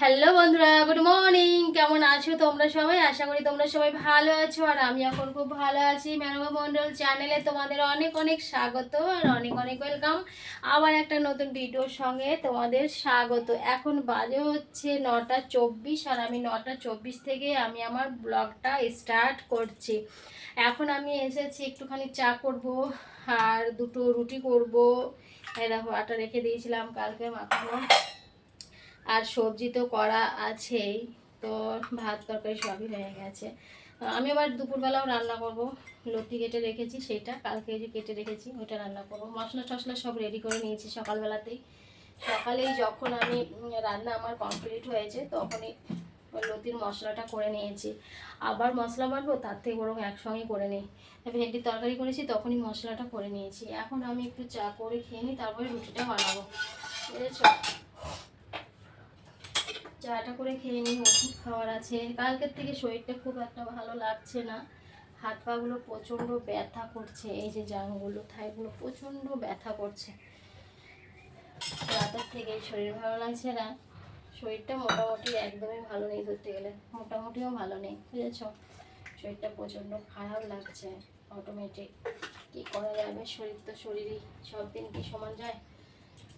Hello বন্ধুরা, good morning. কেমন আছো তোমরা সবাই? আশা করি তোমরা সবাই ভালো আছো আর আমি এখন খুব ভালো আছি। মেনকা মণ্ডল চ্যানেলে তোমাদের অনেক অনেক স্বাগত আর অনেক অনেক ওয়েলকাম। আবার একটা নতুন ভিডিওর সঙ্গে তোমাদের স্বাগত। এখন বাজে হচ্ছে 9:24 আর আমি 9:24 থেকে আমি আমার ব্লগটা স্টার্ট করছি। এখন আমি এসেছি, একটুখানি চা করব আর দুটো রুটি করব। এই দেখো, আটা রেখে দিয়েছিলাম কালকে মাখানো, আর সবজি তো করা আছেই। তো ভাত তরকারি সবই হয়ে গেছে। আমি আবার দুপুরবেলাও রান্না করব। লতি কেটে রেখেছি, সেটা কালকে যে কেটে রেখেছি ওটা রান্না করব। মশলা টশলা সব রেডি করে নিয়েছি সকালবেলাতেই। সকালেই যখন আমি রান্না আমার কমপ্লিট হয়েছে তখনই ওই লতির মশলাটা করে নিয়েছি। আবার মশলা বাটবো, তার থেকে বরং একসঙ্গে করে নিই। ভেন্ডির তরকারি করেছি তখনই মশলাটা করে নিয়েছি। এখন আমি একটু চা করে খেয়ে নিই, তারপরে রুটিটা বানাবো, বুঝেছ? চাটা করে খেয়ে নিই, ওষুধ খাওয়ার আছে। কালকের থেকে শরীরটা খুব একটা ভালো লাগছে না। হাত পাগুলো প্রচণ্ড ব্যথা করছে, এই যে জাঙ্গুলো থাইগুলো প্রচণ্ড ব্যথা করছে। রাতের থেকে শরীর ভালো লাগছে না। শরীরটা মোটামুটি একদমই ভালো নেই, ধরতে গেলে মোটামুটিও ভালো নেই, বুঝেছ? শরীরটা প্রচণ্ড খারাপ লাগছে। অটোমেটিক কী করা যাবে, শরীর তো শরীরই, সব দিন কি সমান যায়?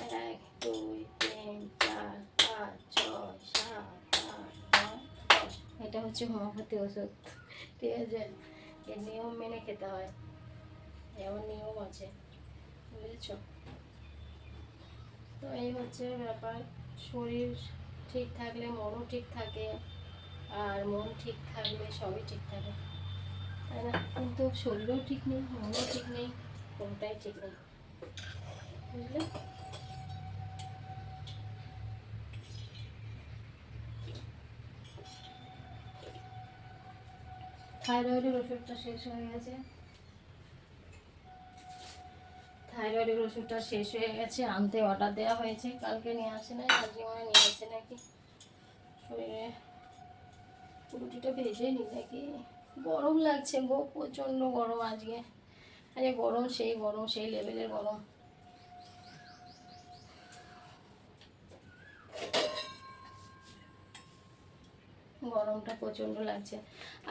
1 2 3 4 5 6 7 8 9 10। এটা হচ্ছে হোমিওপ্যাথি ওষুধ, ঠিক আছে? এর নিয়ম মেনে খেতে হয়, এমন নিয়ম আছে, বুঝেছ? তো এই হচ্ছে ব্যাপার। শরীর ঠিক থাকলে মনও ঠিক থাকে, আর মন ঠিক থাকলে সবই ঠিক থাকে, তাই না? কিন্তু শরীরও ঠিক নেই, মনও ঠিক নেই, কোনটাই ঠিক নেই, বুঝলে? থাইরয়েডের ওষুধটা শেষ হয়ে গেছে। থাইরয়েডের ওষুধটা শেষ হয়ে গেছে, আনতে অর্ডার দেওয়া হয়েছে। কালকে নিয়ে আসে না, আজকে মনে নিয়ে আসে নাকি। শরীরে রুটিটা ভেজে নি নাকি। গরম লাগছে গো, প্রচণ্ড গরম আজকে। আজকে গরম, সেই গরম, সেই লেভেলের গরম। গরমটা প্রচণ্ড লাগছে।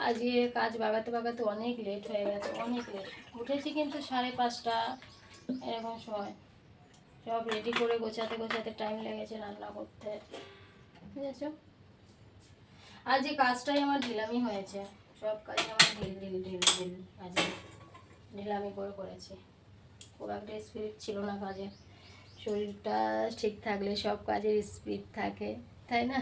আজকে কাজ বাগাতে বাগাতে অনেক লেট হয়ে গেছে, অনেক লেট। উঠেছি কিন্তু 5:30 এরকম সময়। সব রেডি করে গোছাতে গোছাতে টাইম লেগেছে, রান্না করতে, বুঝেছ? আজ এই কাজটাই আমার ঢিলামি হয়েছে। সব কাজে আমার ঢিল ঢিল ঢিল ঢিল কাজে ঢিলামি করে করেছি। খুব একটা স্পিরিট ছিল না কাজে। শরীরটা ঠিক থাকলে সব কাজের স্পিড থাকে, তাই না?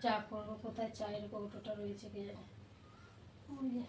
চা করবো কোথায়? চায়ের কৌটোটা রয়েছে কে জানে। ওই যে।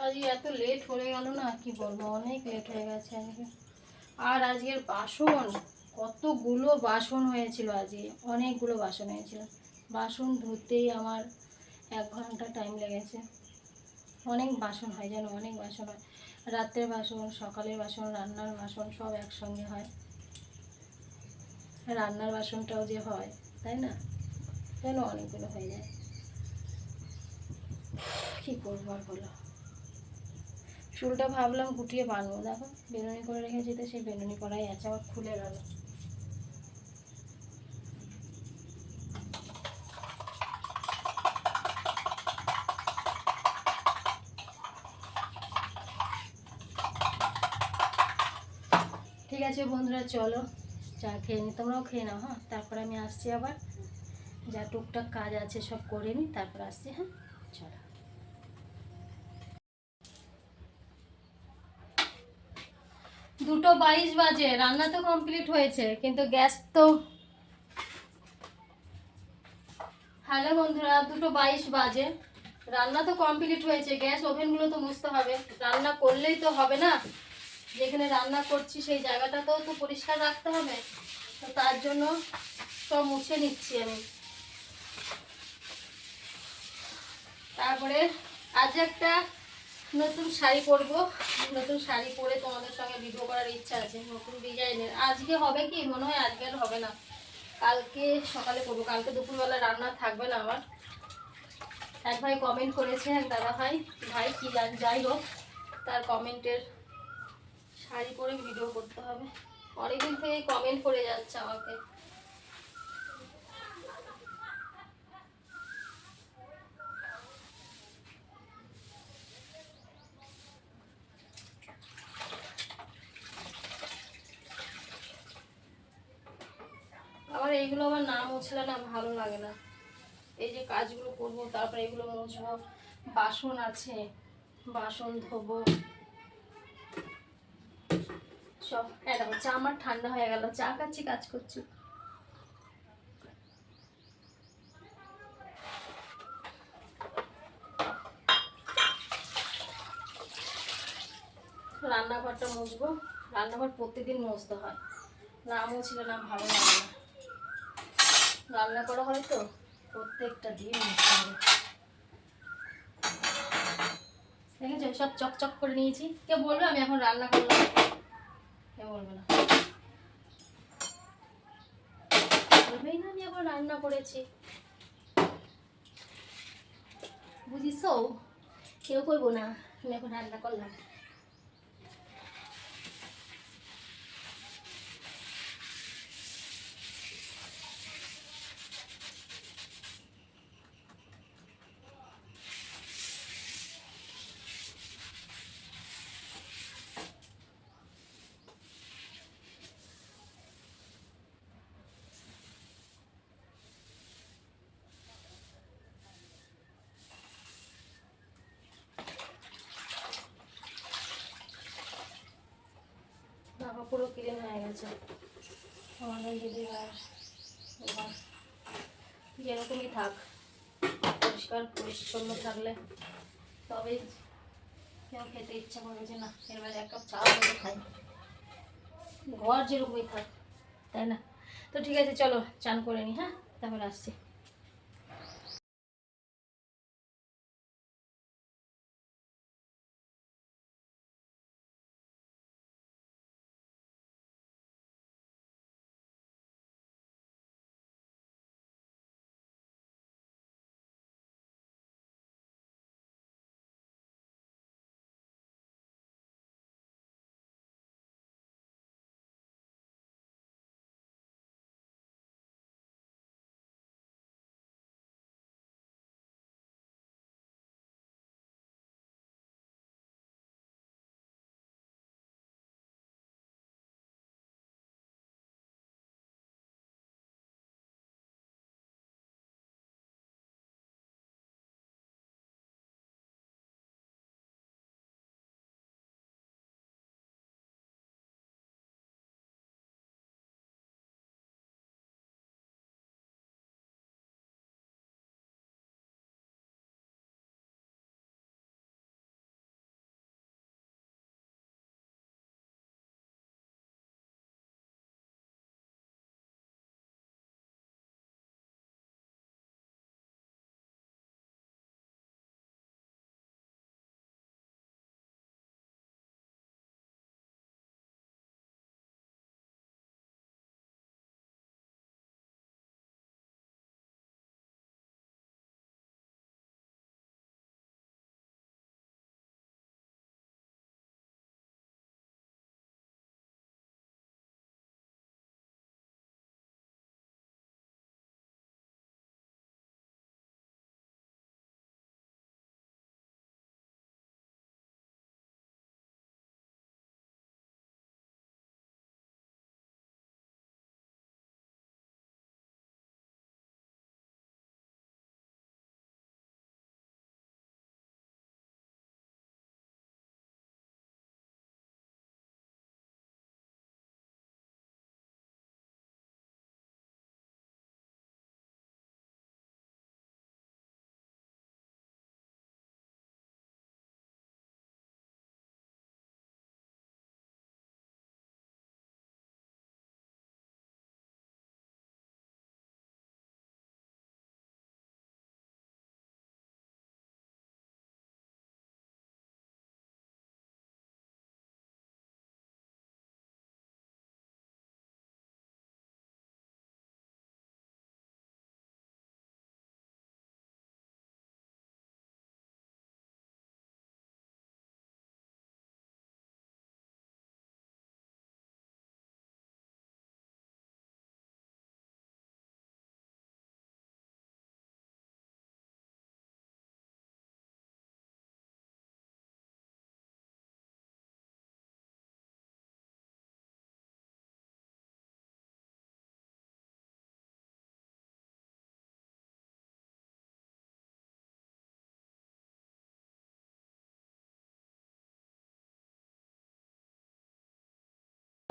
আজকে এত লেট হয়ে গেল না, কি বলবো, অনেক লেট হয়ে গেছে আজকে। আর আজকের বাসন, কতগুলো বাসন হয়েছিল আজকে, অনেকগুলো বাসন হয়েছিল। বাসন ধুতেই আমার 1 ঘন্টা টাইম লেগেছে। অনেক বাসন হয় যেন, অনেক বাসন হয়। রাত্রের বাসন, সকালের বাসন, রান্নার বাসন সব একসঙ্গে হয়। রান্নার বাসনটাও যে হয়, তাই না? যেন অনেকগুলো হয়ে যায়। কী করবো আর বলো। চুলটা ভাবলাম গুটিয়ে বাঁধবো, দেখো বেনুনি করে রেখেছি, তো সেই বেনুনি করাই আছে, আবার খুলে গেল। ঠিক আছে বন্ধুরা, চলো চা খেয়ে নিই, তোমরাও খেয়ে নাও। হ্যাঁ, তারপর আমি আসছি আবার। যা টুকটাক কাজ আছে সব করে নিই, তারপর আসছি। হ্যাঁ চলো। 2:22 বাজে, রান্না তো কমপ্লিট হয়েছে কিন্তু গ্যাস তো, হ্যালো বন্ধুরা, 2:22 বাজে, রান্না তো কমপ্লিট হয়েছে, গ্যাস ওভেনগুলো তো মুছতে হবে, রান্না করলেই তো হবে না, যেখানে রান্না করছি সেই জায়গাটাতেও তো পরিষ্কার রাখতে হবে, তো তার জন্য সব মুছে নিচ্ছি আমি। তারপরে আজ একটা নতুন শাড়ি পরবো, নতুন শাড়ি পরে তোমাদের সঙ্গে ভিডিও করার ইচ্ছা আছে, নতুন ডিজাইনের। আজকে হবে কি, মনে হয় আজকে আর হবে না, কালকে সকালে করবো, কালকে দুপুরবেলা রান্না থাকবে না আমার। এক ভাই কমেন্ট করেছে, এক দাদা ভাই, ভাই কি যাই হোক, তার কমেন্টের শাড়ি পরে ভিডিও করতে হবে, অনেকদিন থেকে কমেন্ট করে যাচ্ছে আমাকে। আবার এইগুলো আমার না মুছলে না ভালো লাগে না, এই যে কাজগুলো করবো তারপরে এগুলো মুছবো, বাসন আছে, বাসন ধোবো সব। দেখো চা আমার ঠান্ডা হয়ে গেল, চা খাচ্ছি কাজ করছি। রান্নাঘরটা মুছবো, রান্নাঘর প্রত্যেকদিন মুছতে হয়, না মুছলে না ভালো লাগে না, রান্না করা হয় তো প্রত্যেকটা দিন মুছতে হবে। দেখেছো সব চকচক করে নিয়েছি, কে বলবে আমি এখন রান্না করলাম, কে বলবে না, বলবেই না আমি এখন রান্না করেছি, বুঝিস, কেউ করবো না, আমি এখন রান্না করলাম। জামা পুরো ক্লিন হয়ে গেছে আমাদের দিদিভাই, এবার যেরকমই থাক, পরিষ্কার পরিচ্ছন্ন থাকলে তবেই কেউ খেতে ইচ্ছা করবে যে না এর এক কাপ চা করে খাই, ঘর যেরকমই থাক, তাই না? তো ঠিক আছে চলো চান করে নি, হ্যাঁ তারপর আসছি।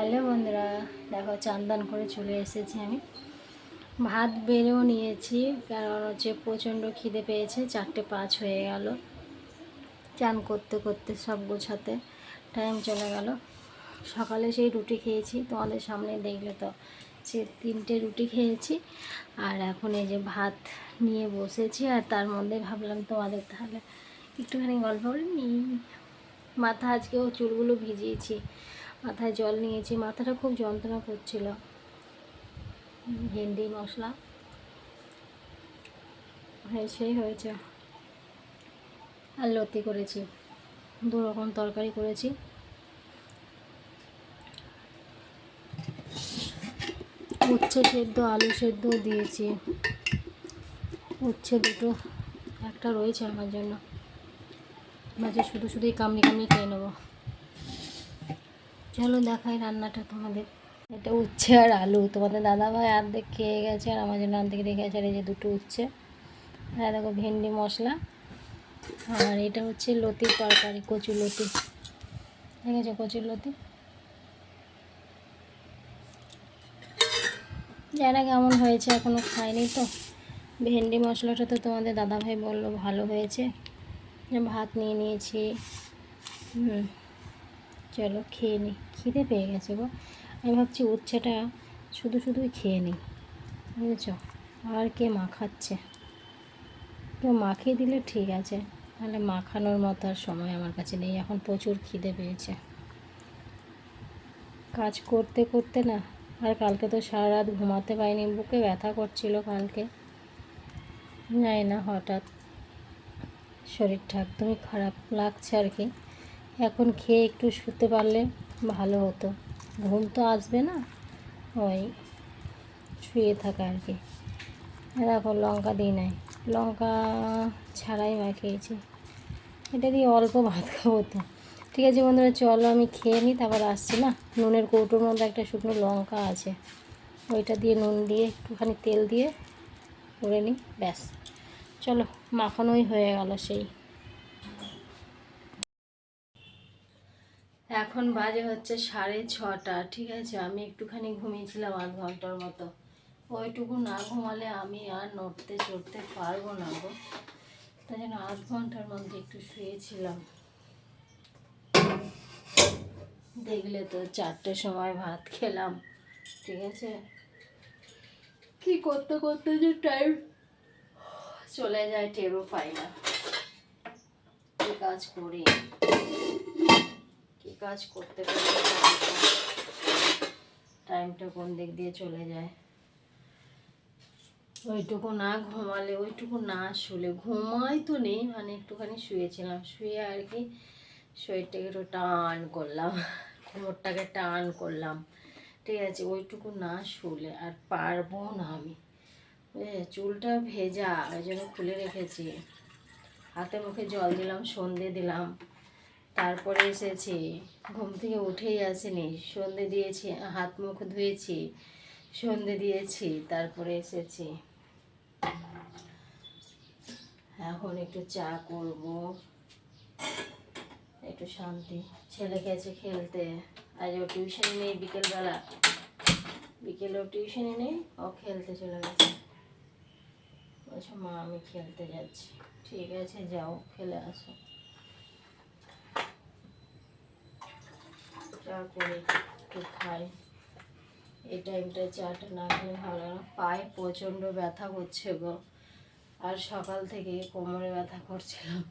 হ্যালো বন্ধুরা, দেখো চান করে চলে এসেছি আমি। ভাত বেড়েও নিয়েছি, কারণ হচ্ছে প্রচণ্ড খিদে পেয়েছে। 4:05 হয়ে গেল, চান করতে করতে সব গোছাতে টাইম চলে গেল। সকালে সেই রুটি খেয়েছি, তোমাদের সামনে দেখলে তো, সে 3টে রুটি খেয়েছি। আর এখন এই যে ভাত নিয়ে বসেছি, আর তার মধ্যে ভাবলাম তোমাদের তাহলে একটুখানি গল্প করে নিই। মাথা আজকেও চুলগুলো ভিজিয়েছি, মাথায় জল নিয়েছি, মাথাটা খুব যন্ত্রণা করছিল। ভেন্ডি মশলা সেই হয়েছে, আর লতি করেছি, 2 রকম তরকারি করেছি। উচ্ছে সেদ্ধ, আলু সেদ্ধ দিয়েছি। উচ্ছে 2টো, একটা রয়েছে আমার জন্য, মাঝে শুধু শুধুই কামড়ি কামড়ি খেয়ে নেবো। চলো দেখাই রান্নাটা তোমাদের। এটা উচ্ছে আর আলু, তোমাদের দাদাভাই অর্ধেক খেয়ে গেছে আর আমার জন্য অর্ধেক রেখে গেছে। আর এই যে 2টো উচ্ছে, আর দেখো ভেন্ডি মশলা, আর এটা হচ্ছে লতির তরকারি, কচুর লতি। দেখেছো কচুর লতি? জানা কেমন হয়েছে, এখনও খাইনি তো। ভেন্ডি মশলাটা তো তোমাদের দাদাভাই বললো ভালো হয়েছে। ভাত নিয়ে নিয়েছি। চলো খেয়ে নিই, খিদে পেয়ে গেছে গো। আমি ভাবছি উচ্ছেটা শুধু শুধুই খেয়ে নিই, বুঝেছ? আর কে মাখাচ্ছে? কেউ মাখিয়ে দিলে ঠিক আছে, তাহলে মাখানোর মতো আর সময় আমার কাছে নেই। এখন প্রচুর খিদে পেয়েছে, কাজ করতে করতে না। আর কালকে তো সারা রাত ঘুমাতে পারিনি, বুকে ব্যথা করছিল কালকে। জানি না, হঠাৎ শরীরটা একদমই খারাপ লাগছে আর কি। এখন খেয়ে একটু শুতে পারলে ভালো হতো। ঘুম তো আসবে না, ওই শুয়ে থাকা আর কি। দেখো লঙ্কা দিই নাই, লঙ্কা ছাড়াই মাখিয়েছি। এটা দিয়ে অল্প ভাত খাবো তো। ঠিক আছে বন্ধুরা, চলো আমি খেয়ে নিই, তারপর আসছি। না, নুনের কৌটোর মধ্যে একটা শুকনো লঙ্কা আছে, ওইটা দিয়ে নুন দিয়ে একটুখানি তেল দিয়ে করে নিই, ব্যাস। চলো, মাখানোই হয়ে গেল সেই। এখন বাজে হচ্ছে 6:30, ঠিক আছে। আমি একটুখানি ঘুমিয়েছিলাম 8 ঘন্টার মতো। ওইটুকু না ঘুমালে আমি আর নড়তে চড়তে পারবো না গো। তাই জন্য 8 ঘন্টার মধ্যে একটু শুয়েছিলাম। দেখলে তো 4টের সময় ভাত খেলাম, ঠিক আছে। কি করতে করতে যে টাইম চলে যায় টেরও পাই না। কি কাজ করি, কি কাজ করতে করতে টাইমটা কোন দিক দিয়ে চলে যায়। ওইটুকু না ঘুমালে, ওইটুকু না শুলে, ঘুমাই তো নেই, মানে একটুখানি শুয়েছিলাম, শুয়ে আর কি শরীরটাকে একটু টান করলাম, কোমরটাকে টান করলাম, ঠিক আছে। ওইটুকু না শুলে আর পারবো না আমি। চুলটা ভেজা, ওই জন্য খুলে রেখেছি। হাতে মুখে জল দিলাম, সন্ধে দিলাম, তারপরে এসেছি। ঘুম থেকে উঠেই আসেনি, সন্ধে দিয়েছি, হাত মুখ ধুয়েছি, সন্ধে দিয়েছি, তারপরে এসেছি। এখন একটু চা করব, একটু শান্তি। ছেলে গেছে খেলতে, আজ ও টিউশনি নেই বিকেলবেলা, বিকেলেও টিউশনি নেই, ও খেলতে চলে গেছে। বলছে মা আমি খেলতে যাচ্ছি। ঠিক আছে, যাও খেলে আসো। চা করে একটু খাই, এই টাইমটায় চাটা না খেলে ভালো লাগে না। পায়ে প্রচণ্ড ব্যথা করছে গো, আর সকাল থেকে কোমরে ব্যথা করছিলাম,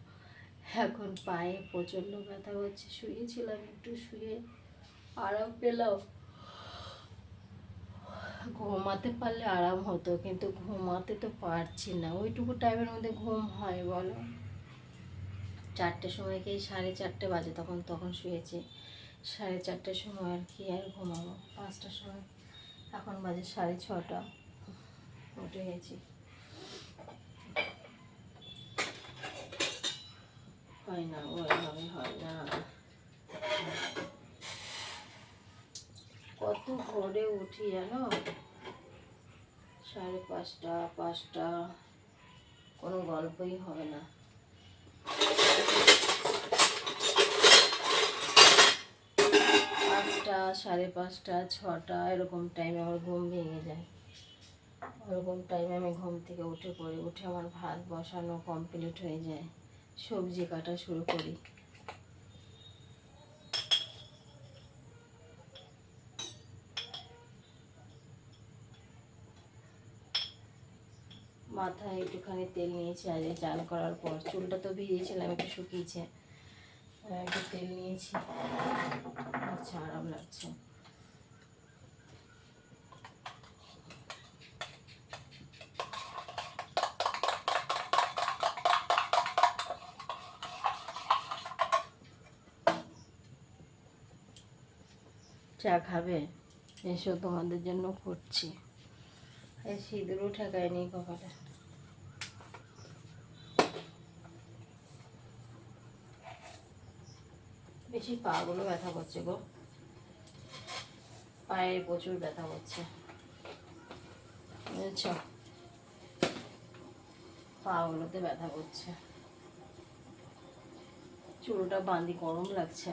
এখন পায়ে প্রচণ্ড ব্যথা করছে। শুয়েছিলাম, একটু শুয়ে আরাম পেলাম। ঘুমাতে পারলে আরাম হতো, কিন্তু ঘুমাতে তো পারছি না। ওইটুকু টাইমের মধ্যে ঘুম হয় বলো? 4টের সময় কি 4:30 বাজে, তখন শুয়েছি। 4:30টার সময় আর কি আর ঘুমাবো? 5টার সময়, এখন বাজে 6:30, উঠে গেছি। হয় না, ওইভাবে হয় না। কত ভোরে উঠি জানো, 5:30, 5টা, কোনো গল্পই হবে না। 5টা 5টা, 5:30, 6টা এরকম টাইমে আমার ঘুম ভেঙে যায়। ওরকম টাইমে আমি ঘুম থেকে উঠে পড়ি, উঠে আমার ভাত বসানো কমপ্লিট হয়ে যায়, সবজি কাটা শুরু করি। মাথায় একটুখানি তেল নিয়েছি আজকে চান করার পর, চুলটা তো ভিজিয়েছিলাম, একটু শুকিয়েছে, একটু তেল নিয়েছি, আচ্ছা আরাম লাগছে। চা খাবে? এসো, তোমাদের জন্য করছি। সিঁদুরও ঠেকায়নি কপালে। বেশি পাগুলো ব্যথা করছে গো, পায়ে প্রচুর ব্যথা করছে, বুঝেছ, পাগুলোতে ব্যথা করছে। চুলটা বাঁধি, গরম লাগছে।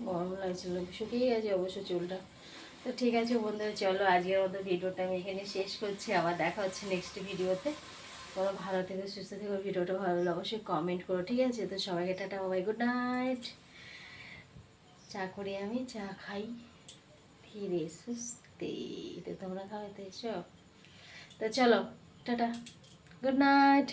গরম লাগছিল, শুকিয়ে গেছে অবশ্য চুলটা। তো ঠিক আছে বন্ধুরা, চলো আজকের মতো ভিডিওটা আমি এখানে শেষ করছি। আবার দেখা হচ্ছে নেক্সট ভিডিওতে। তোমরা ভালো থেকো, সুস্থ থেকো, ভিডিওটা ভালো লাগলে অবশ্যই কমেন্ট করো, ঠিক আছে? তো সবাইকে টাটা, বাবাই, গুড নাইট। চা করি, আমি চা খাই ধীরে সুস্থে, তো তোমরা খাওয়াতে এসো। তো চলো, টাটা, গুড নাইট।